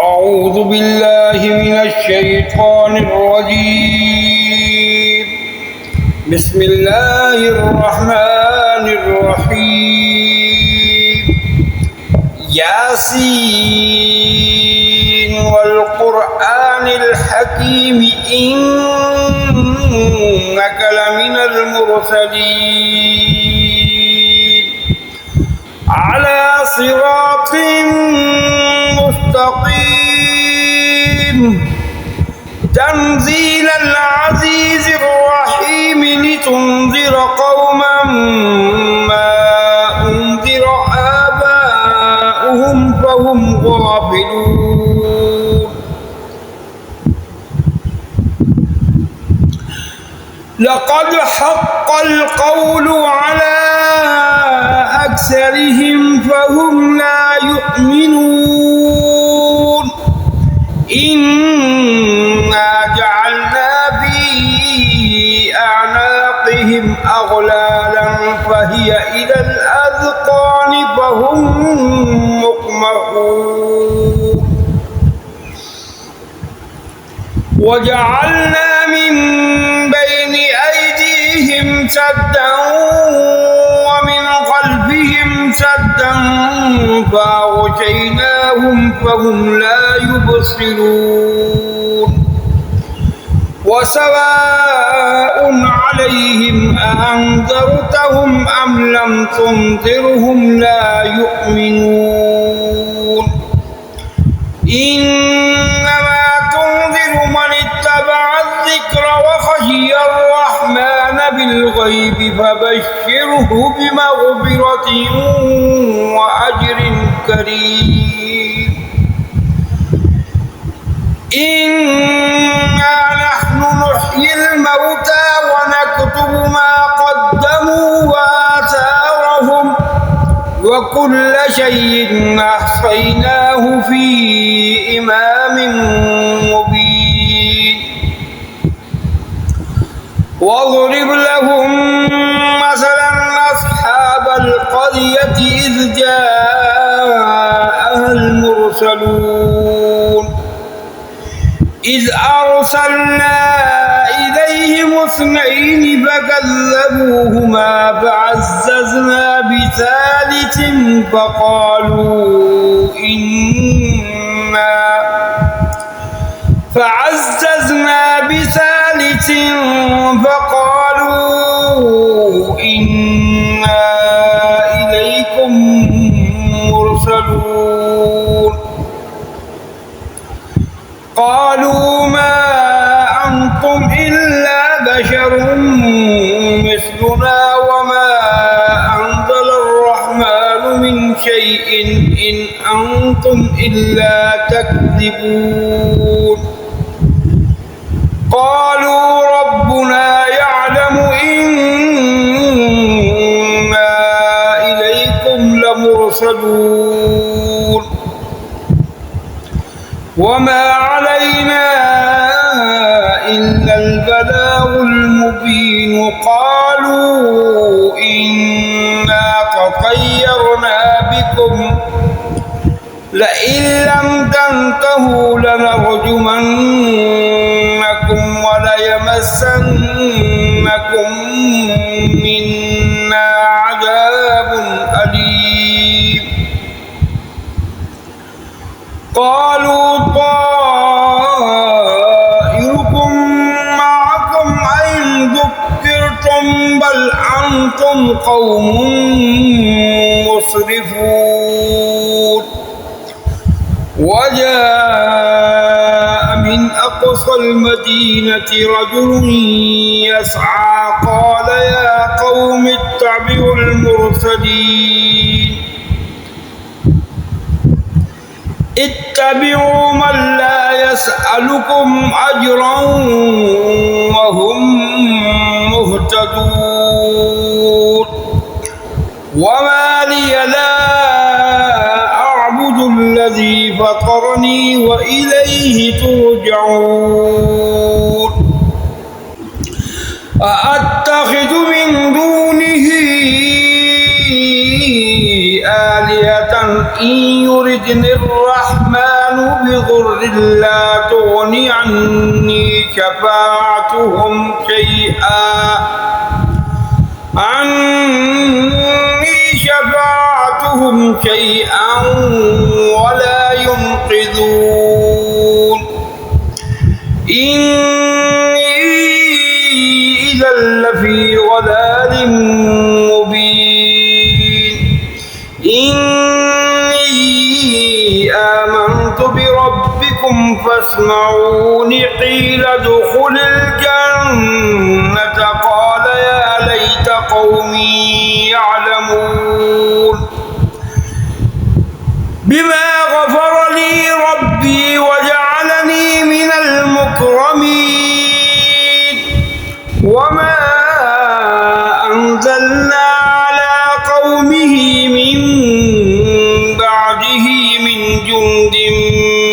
أعوذ بالله من الشيطان الرجيم. بسم الله الرحمن الرحيم. ياسين والقرآن الحكيم إنك لمن المرسلين على صراط مستقيم. تنزيل العزيز الرحيم لتنذر قوما ما أنذر آباؤهم فهم غافلون. لقد حق القول على أكثرهم فهم لا يؤمنون. إنا جعلنا في أعناقهم أغلالا فهي إلى الأذقان فهم مقمحون. وجعلنا من بين أيديهم سدا ومن خلفهم سدا فأغشيناهم فهم لا يبصرون. وسواء عليهم أأنذرتهم أم لم تنذرهم لا يؤمنون. إنما تنذر من اتبع الذكر وخشي الرحمن بالغيب فبشره بمغفرة وأجر كريم. إنا نحن نحيي الموتى ونكتب ما قدموا وآثارهم وكل شيء أحصيناه في إمام مبين. واضرب لهم مثلا أصحاب القرية إذ جاءها المرسلون إذ أرسلنا إليهم اثنين فكذبوهما فعززنا بثالث فقالوا إنا إليكم مرسلون. قالوا ما أنتم إلا بشر مثلنا وما أنزل الرحمن من شيء إن أنتم إلا تكذبون. قالوا ربنا يعلم إنا إليكم لمرسلون وما علينا إلا البلاغ المبين. قالوا إنا تطيرنا بكم لئن لم تنتهوا لنرجمنكم وليمسنكم منا عذاب أليم. قالوا طائركم معكم أئن ذكرتم بل أنتم قوم مسرفون. وجاء من أقصى المدينة رجل يسعى قال يا قوم اتبعوا المرسلين اتبعوا من لا يسألكم أجرا وهم مهتدون. وما لي لا أعبد الذي فطرني وإليه ترجعون. أأتخذ من دونه آلهة إن يردني الرحمن بضر لا تغن عني شفاعتهم شيئا ولا ينقذون إني إذا لفي ضلال مبين إني آمنت بربكم فاسمعون قيل ادخل الجنة قال يا ليت قومي يعلمون بما غفر لي ربي وجعلني من المكرمين وما أنزلنا على قومه من بعده من جند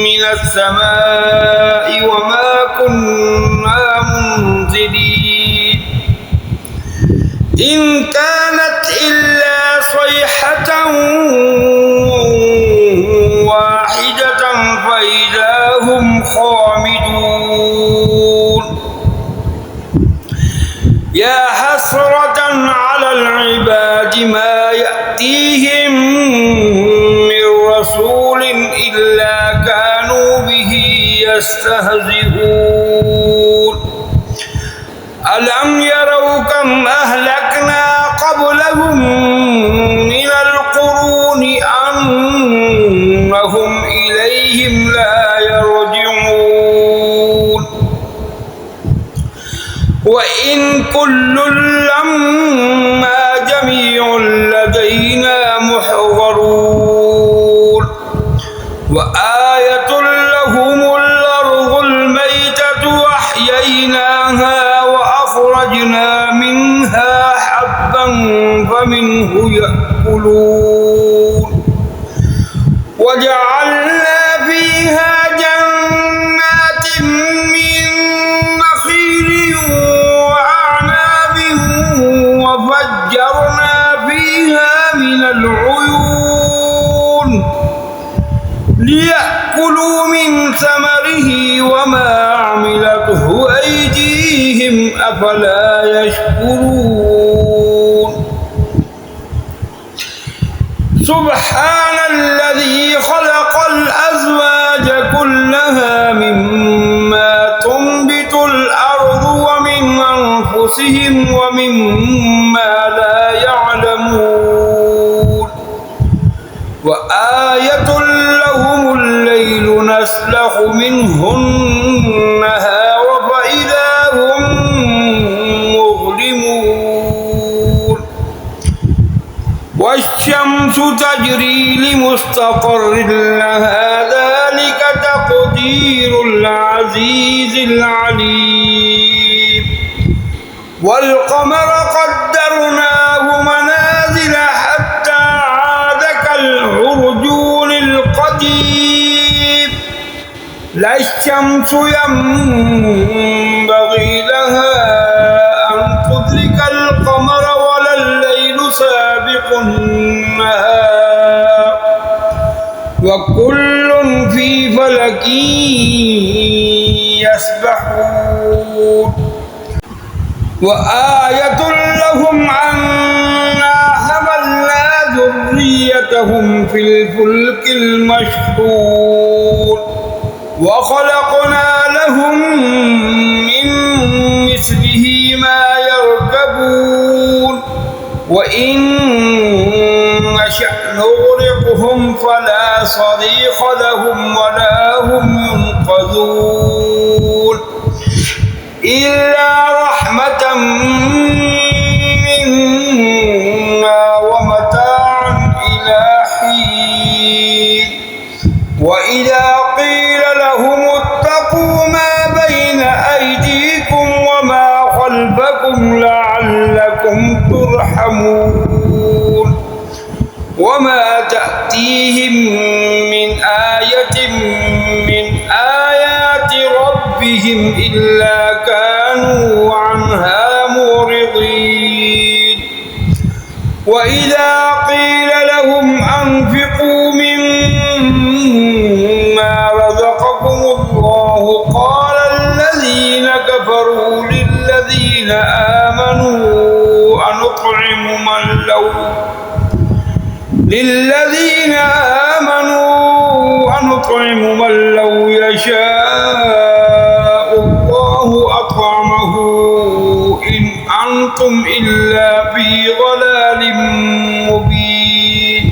من السماء وما كنا منزلين إن كانت إلا صيحة واحدة فإذا هم خامدون يا حسرة على العباد ما يأتيهم من رسول إلا كانوا به يستهزئون ألم يروا كم أهلكنا قبلهم من القرون أنهم إليهم لا يرجعون وإن كل لما جميع لدينا محضرون وآية لهم الأرض الميتة أحييناها وأخرجنا منها حبا فمنه يأكلون وجعلنا فيها جنات من نخيل وأعناب وفجرنا فيها من العيون ليأكلوا من ثمره وما عملته أيديهم أفلا يشكرون سبحان الذي خلق الأزواج كلها مما تنبت الأرض ومن أنفسهم ومما لا يعلمون وآية لهم الليل نسلخ منه النهار فإذا هم مظلمون والشمس تجري لمستقر لها ذلك تقدير العزيز العليم والقمر قدرناه منازل حتى عاد كالعرجون القديم لا الشمس ينبغي لها أن تدرك القمر ولا الليل سابق النهار وكل في فلك يسبحون وآية لهم أنا حملنا ذريتهم في الفلك المشحون وخلقنا لهم من مثله ما يركبون وإن نشأ نغرقهم فلا صريخ لهم ولا هم ينقذون إلا رحمة منا ومتاعا إلى حين وإذا قيل لهم اتقوا ما بين أيديكم وما خلفكم لعلكم ترحمون وما تأتيهم من آية من آيات ربهم إلا كانوا عنها معرضين وإذا قيل لهم أنفقوا للذين آمنوا أن نطعم من لو يشاء الله أطعمه إن أنتم إلا في ضلال مبين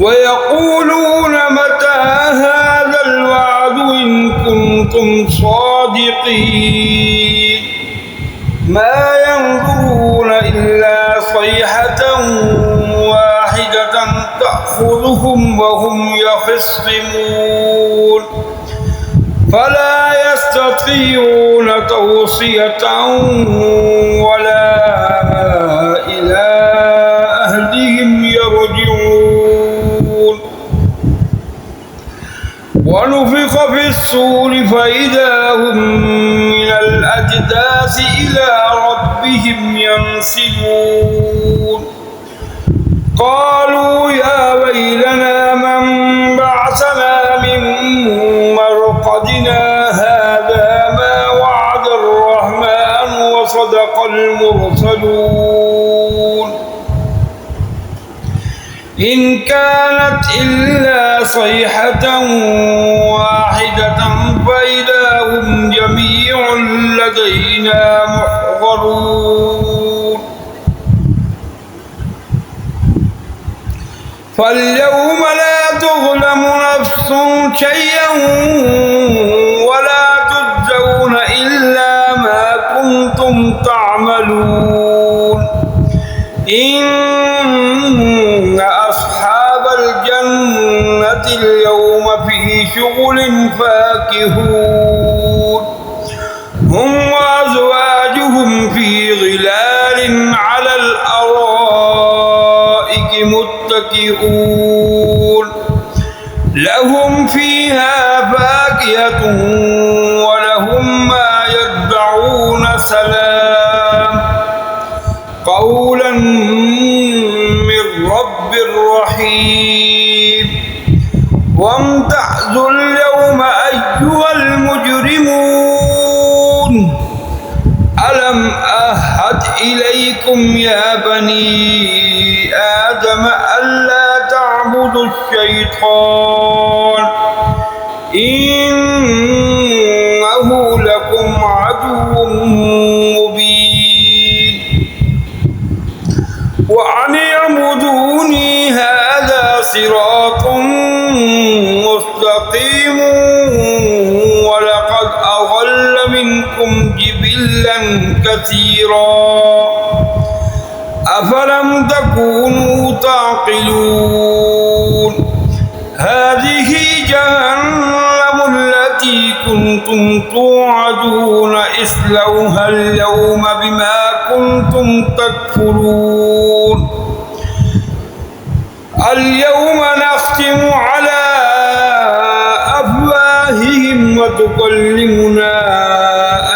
ويقولون متى هذا الوعد إن كنتم صادقين ما ينظرون إلا صيحة واحدة تأخذهم وهم يخصمون فلا يستطيعون توصية ولا إلى أهلهم يرجعون ونفخ في الصور فإذا هم من الأجداث إلى ربهم ينسلون قالوا يا ويلنا من بعثنا من مرقدنا هذا ما وعد الرحمن وصدق المرسلون إن كانت إلا صيحة واحدة فإذا هم جميع لدينا محضرون فاليوم لا تظلم نفس شيئا ولا تجزون إلا ما كنتم تعملون إن أصحاب الجنة اليوم في شغل فاكهون هم وأزواجهم في ظلال على الأرائك متكئون لهم فيها فاكهة ولهم ما يدعون سلام قولا من رب رحيم وامتازوا اليوم أيها المجرمون ألم أعهد إليكم يا بني آدم ألا تعبدوا الشيطان إنه لكم عدو مبين وأن اعبدوني هذا صراط مستقيم ولقد أضل منكم جبلا كثيرا أفلم تكونوا تعقلون هذه جهنم التي كنتم توعدون اصلوها اليوم بما كنتم تكفرون اليوم نختم على أفواههم وتكلمنا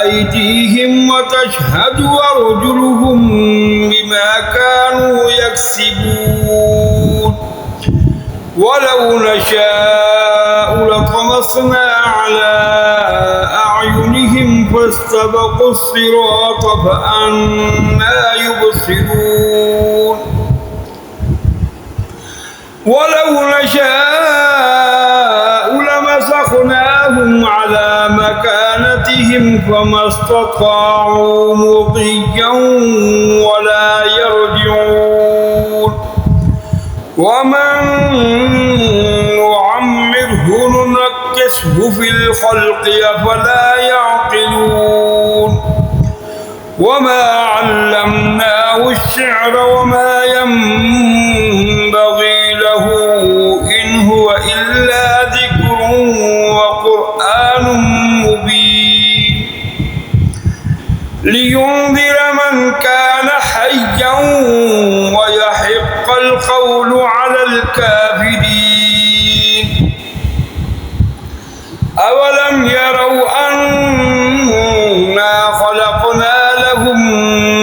أيديهم وتشهد أرجلهم بما كانوا يكسبون ولو نشاء لطمسنا على أعينهم فاستبقوا الصراط فأنى يبصرون ولو نشاء لمسخناهم على مكانتهم فما استطاعوا مضيا ولا يرجعون ومن نعمره ننكسه في الخلق أفلا يعقلون وما علمناه الشعر وما ينبغي له إن هو إلا ذكر وقرآن مبين لينذر من كان حيا ويحق القول على الكافرين أولم يروا أنا خلقنا لهم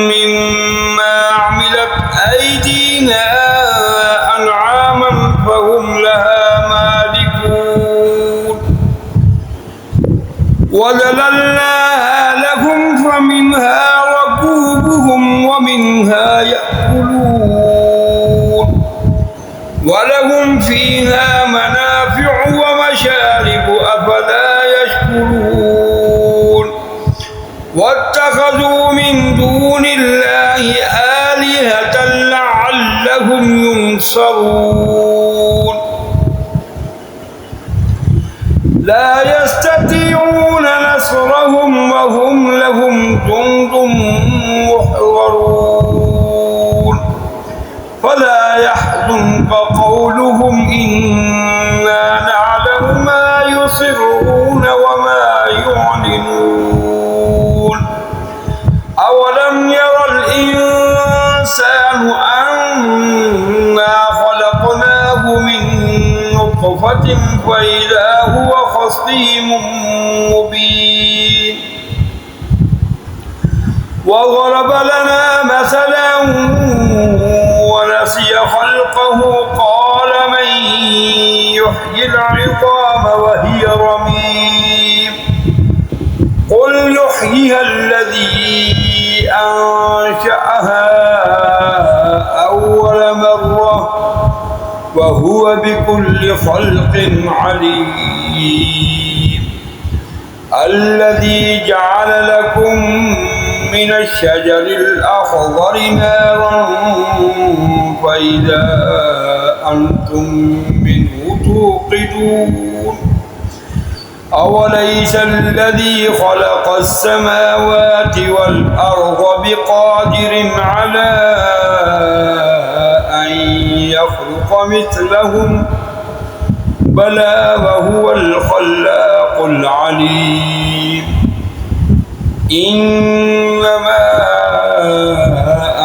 مما عملت أيدينا أنعاما فهم لها مالكون وذللناها لهم فمنها ركوبهم ومنها يأكلون ولهم فيها منافع ومشارب أفلا يشكرون واتخذوا من دون الله آلهة لعلهم ينصرون لا يستطيعون نصرهم وهم لهم جند محضرون فلا يحزنك قولهم إنا نعلم ما يسرون وما يعلنون أولم ير الإنسان أنا خلقناه من نطفة فإذا هو خصيم مبين وضرب لنا مثلا ونسي خلقه قال من يحيي العظام وهي رميم قل يحييها الذي أنشأها أول مرة وهو بكل خلق عليم الذي جعل لكم من الشجر الأخضر نارا فإذا أنتم منه توقدون أوليس الذي خلق السماوات والأرض بقادر على أن يخلق مثلهم بلى وهو الخلاق العليم إنما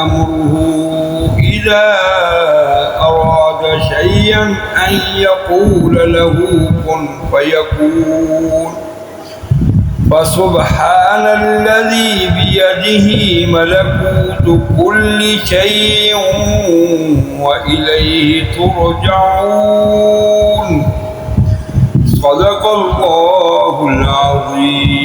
أمره إذا أراد شيئا أن يقول له كن فيكون فسبحان الذي بيده ملكوت كل شيء وإليه ترجعون صدق الله العظيم.